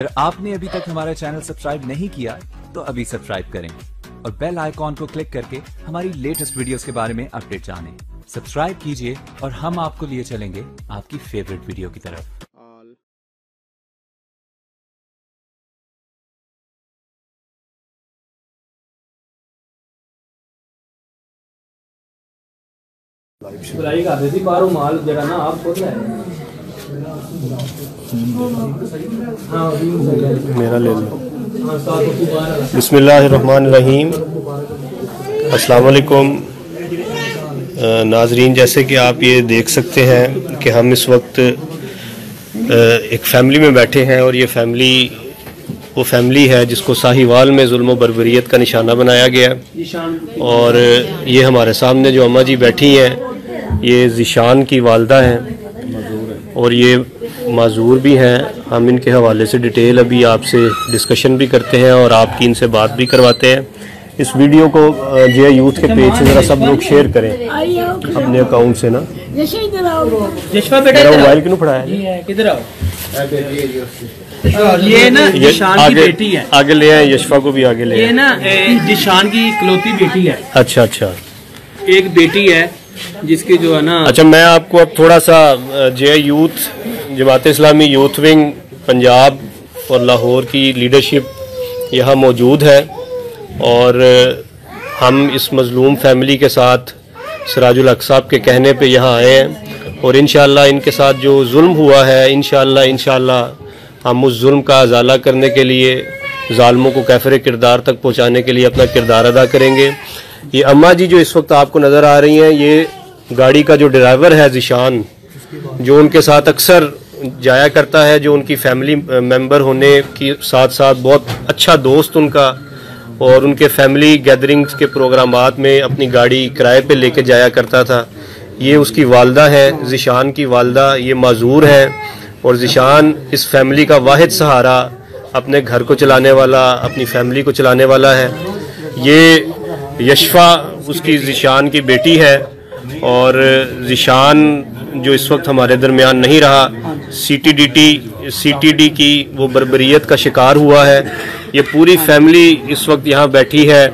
अगर आपने अभी तक हमारा चैनल सब्सक्राइब नहीं किया तो अभी सब्सक्राइब करें और बेल आइकॉन को क्लिक करके हमारी लेटेस्ट वीडियोस के बारे में अपडेट जानें। सब्सक्राइब कीजिए और हम आपको लिए चलेंगे आपकी फेवरेट वीडियो की तरफ। बुराई कर दी बाहरों माल जरा ना आप खुद मेरा ले लो। बिस्मिल्लाहिर्रहमानिर्रहीम। अस्सलाम वालेकुम नाजरीन, जैसे कि आप ये देख सकते हैं कि हम इस वक्त एक फैमिली में बैठे हैं और ये फैमिली वो फैमिली है जिसको साहिवाल में जुल्म बर्बरियत का निशाना बनाया गया। और ये हमारे सामने जो अम्मा जी बैठी हैं ये ज़िशान की वालदा हैं और ये माजूर भी हैं। हम इनके हवाले से डिटेल अभी आपसे डिस्कशन भी करते हैं और आपकी इनसे बात भी करवाते हैं। इस वीडियो को जे यूथ के पेज से ज़रा सब लोग शेयर करें अपने अकाउंट से ना। मेरा मोबाइल क्यों पढ़ाया ये ना जिशान की बेटी है। आगे ले आए, यशफा को भी आगे ले आए। ये ना जिशान की इकलौती बेटी है। अच्छा अच्छा, एक बेटी है जिसकी जो है ना। अच्छा, मैं आपको अब थोड़ा सा जे youth Jamaat Islami youth wing Punjab और लाहौर की लीडरशिप यहाँ मौजूद है और हम इस मजलूम फैमिली के साथ सिराजुल हक साहब के कहने पे यहाँ आए हैं और इंशाअल्लाह इनके साथ जो जुल्म हुआ है इंशाअल्लाह हम उस जुल्म का अजाला करने के लिए, जालिमों को कैफरे किरदार तक पहुँचाने के लिए अपना किरदार अदा करेंगे। ये अम्मा जी जो इस वक्त आपको नज़र आ रही हैं, ये गाड़ी का जो ड्राइवर है ज़िशान, जो उनके साथ अक्सर जाया करता है, जो उनकी फैमिली मेंबर होने के साथ साथ बहुत अच्छा दोस्त उनका, और उनके फैमिली गैदरिंग्स के प्रोग्रामात में अपनी गाड़ी किराए पे लेके जाया करता था। ये उसकी वालदा है, ज़िशान की वालदा, ये माजूर है और ज़िशान इस फैमिली का वाहिद सहारा, अपने घर को चलाने वाला, अपनी फैमिली को चलाने वाला है। ये यशफा उसकी ज़िशान की बेटी है और ज़िशान जो इस वक्त हमारे दरमियान नहीं रहा, सीटीडी की वो बर्बरियत का शिकार हुआ है। ये पूरी फैमिली इस वक्त यहाँ बैठी है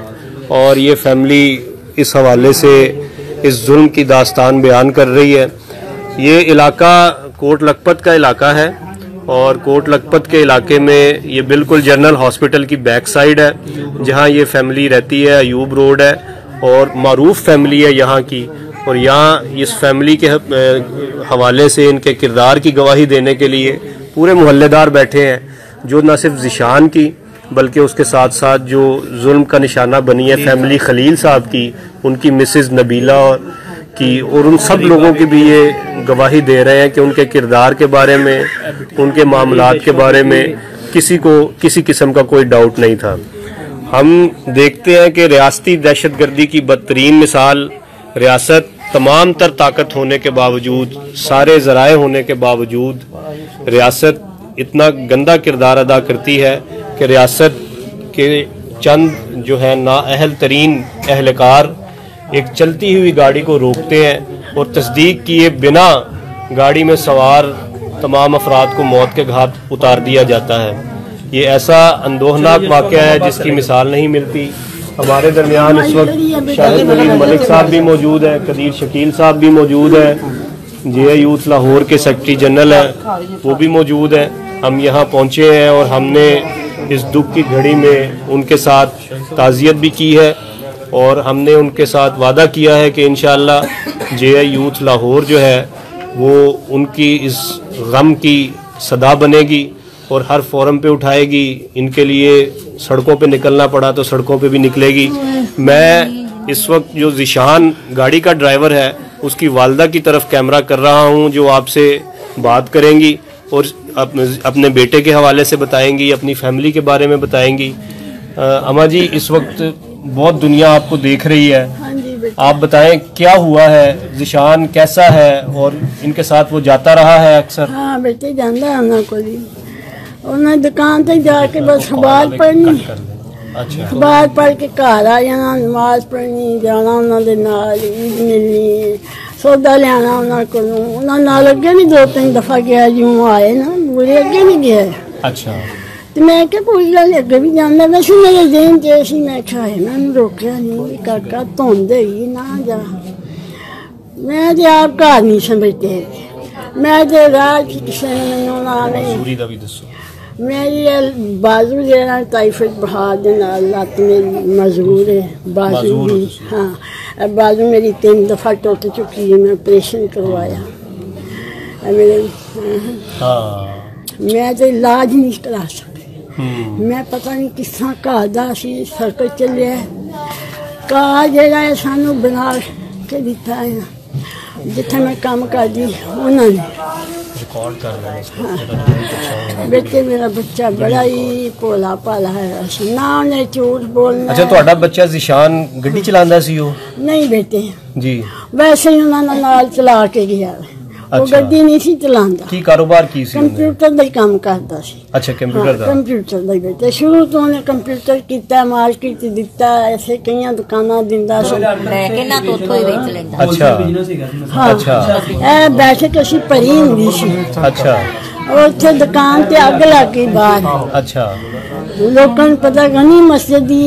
और ये फैमिली इस हवाले से इस जुल्म की दास्तान बयान कर रही है। ये इलाका कोट लखपत का इलाका है और कोट लखपत के इलाके में ये बिल्कुल जनरल हॉस्पिटल की बैक साइड है जहाँ ये फैमिली रहती है। अयूब रोड है और मारूफ फैमिली है यहाँ की, और यहाँ इस फैमिली के हवाले से इनके किरदार की गवाही देने के लिए पूरे मोहल्लेदार बैठे हैं, जो न सिर्फ ज़िशान की बल्कि उसके साथ साथ जो जुल्म का निशाना बनी है फैमिली खलील साहब की, उनकी मिसेज़ नबीला की, और उन सब लोगों की भी ये गवाही दे रहे हैं कि उनके किरदार के बारे में, उनके मामलात के बारे में किसी को किसी किस्म का कोई डाउट नहीं था। हम देखते हैं कि रियासती दहशतगर्दी की बदतरीन मिसाल, रियासत तमाम तर ताकत होने के बावजूद, सारे ज़राए होने के बावजूद रियासत इतना गंदा किरदार अदा करती है कि रियासत के चंद जो है नाअहल तरीन एहलकार एक चलती हुई गाड़ी को रोकते हैं और तस्दीक किए बिना गाड़ी में सवार तमाम अफराद को मौत के घाट उतार दिया जाता है। ये ऐसा अंदोहनाक वाक़या है जिसकी मिसाल नहीं मिलती। हमारे दरमियान इस वक्त शाहिद नवीद मलिक साहब भी मौजूद है, कदीर शकील साहब भी मौजूद है, जे यूथ लाहौर के सेक्रेटरी जनरल हैं वो भी मौजूद हैं। हम यहाँ पहुँचे हैं और हमने इस दुख की घड़ी में उनके साथ ताज़ियत भी की है और हमने उनके साथ वादा किया है कि इंशाअल्लाह जे यूथ लाहौर जो है वो उनकी इस गम की सदा बनेगी और हर फोरम पे उठाएगी। इनके लिए सड़कों पे निकलना पड़ा तो सड़कों पे भी निकलेगी। मैं इस वक्त जो ज़िशान गाड़ी का ड्राइवर है उसकी वालदा की तरफ कैमरा कर रहा हूँ, जो आपसे बात करेंगी और अपने बेटे के हवाले से बताएंगी, अपनी फैमिली के बारे में बताएंगी। अम्मा जी, इस वक्त बहुत दुनिया आपको देख रही है, आप बताएं क्या हुआ है, ज़िशान कैसा है और इनके साथ वो जाता रहा है अक्सर? हाँ बेटे, जाता है उन्हें दुकान तक जाके बस अखबार पढ़नी, अखबार पढ़ के घर आ जाना, नमाज पढ़नी, जाना उन्होंने नाल ईद मिलनी, सौदा लिया उन्होंने को, उन्होंने नाल अगे भी 2-3 दफा गया, जो आए ना बुरे अगे भी गया। अच्छा, तो मैं क्या पूछ लिया अगे भी जाना वैसे मेरे दिन जैसी मैं खाए मैंने रोकया नहीं काका धुंध ही ना जा मैं तो आप घर नहीं समझते मैं तो रात किसी ने मैनू ना मेरी बाजू जरा टाइफाइड बुखार के नाल लत्त मेरी मजबूर है बाजू भी हाँ बाजू मेरी 3 दफ़ा टुट चुकी है मैं ऑपरेशन करवाया मेरे मैं तो इलाज नहीं करा सकती मैं पता नहीं किस तरह घर का सर्कल चलिया घर जरा सानू बना के दिता है जिथे मैं काम करती उन्होंने बेटे मेरा बच्चा बड़ा ही भोला भाला है ना उन्हें झूठ बोलना। अच्छा तुहाडा बच्चा जिशान गड्डी चलांदा सी ओ? नहीं बेटे जी वैसे ही उन्होंने नाल चला के गया वो गड्डी नहीं सी चलांदा। की कारोबार की सी? कंप्यूटर ਦਾ ਕੰਮ ਕਰਦਾ ਸੀ। अच्छा कंप्यूटर ਦਾ कंप्यूटर ਦਾ ਬੇਟੇ ਸ਼ੁਰੂ ਤੋਂ ਉਹਨੇ ਕੰਪਿਊਟਰ ਕੀਤਾ ਮਾਰਕੀਟ ਦਿੱਤਾ ਐਸੇ ਕਈਆਂ ਦੁਕਾਨਾਂ ਦਿੰਦਾ ਸੀ ਲੈ ਕੇ ਨਾ ਤੋਂ ਹੀ ਵੇਚ ਲੈਂਦਾ। अच्छा अच्छा ਇਹ ਬੈਠਕ ਅਸੀਂ ਭਰੀ ਹੁੰਦੀ ਸੀ। अच्छा ਉੱਥੇ ਦੁਕਾਨ ਤੇ ਅੱਗ ਲੱਗ ਗਈ ਬਾਹਰ। अच्छा ਲੋਕਾਂ ਨੂੰ ਪਤਾ ਗਨੀ ਮਸਜਿਦ ਦੀ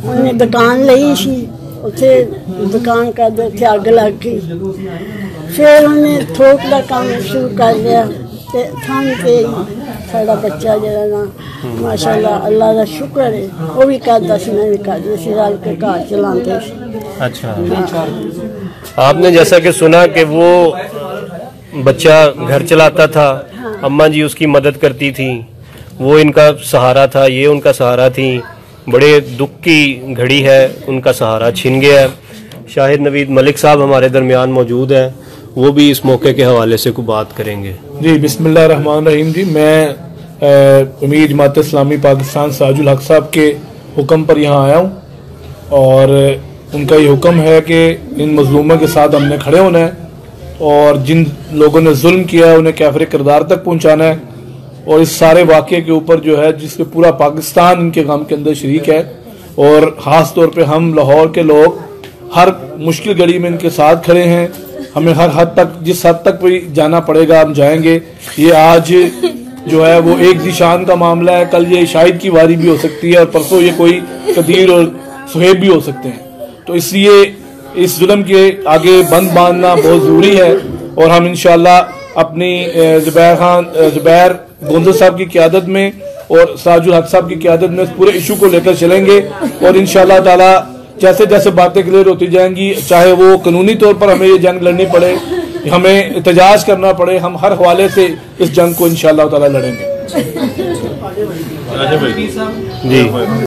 ਉਹਨੇ ਦੁਕਾਨ ਲਈ ਸੀ ਉੱਥੇ ਦੁਕਾਨ ਕਰਦੇ ਉੱਥੇ ਅੱਗ ਲੱਗ ਗਈ फिर उन्हें थोक का काम शुरू कर लिया तो थाने पे साड़ा बच्चा जरा ना माशाल्लाह अल्लाह का शुक्र है वो भी करता सी मैं भी करती सी रल के घर चलाते। अच्छा आपने जैसा कि सुना कि वो बच्चा घर चलाता था अम्मा जी उसकी मदद करती थी वो इनका सहारा था ये उनका सहारा थी बड़े दुख की घड़ी है उनका सहारा छिन गया है। शाहिद नवीद मलिक साहब हमारे दरमियान मौजूद है वो भी इस मौके के हवाले से कुछ बात करेंगे। जी बिस्मिल्लाह रहमान रहीम जी मैं उम्मीद जमात इस्लामी पाकिस्तान साजुल हक साहब के हुक्म पर यहाँ आया हूँ और उनका ये हुक्म है कि इन मजलूमों के साथ हमने खड़े होना है और जिन लोगों ने जुल्म किया है उन्हें कैफरे किरदार तक पहुँचाना है और इस सारे वाक़े के ऊपर जो है जिसके पूरा पाकिस्तान इनके गम के अंदर शरीक है और ख़ास तौर पर हम लाहौर के लोग हर मुश्किल घड़ी में इनके साथ खड़े हैं। हमें हर हद तक जिस हद तक भी जाना पड़ेगा हम जाएंगे। ये आज जो है वो एक जिशान का मामला है कल ये शाहिद की वारी भी हो सकती है और परसों ये कोई कदीर और सुहेब भी हो सकते हैं तो इसलिए इस जुल्म के आगे बंद बांधना बहुत ज़रूरी है और हम इंशाअल्लाह अपनी ज़ुबैर गोंदल साहब की क़यादत में और साजुल हक साहब की क़यादत में इस पूरे इशू को लेकर चलेंगे और इंशाअल्लाह ताला जैसे जैसे बातें क्लियर होती जाएंगी चाहे वो कानूनी तौर पर हमें ये जंग लड़नी पड़े हमें एहतजाज करना पड़े हम हर हवाले से इस जंग को इंशाअल्लाह ताला लड़ेंगे। जी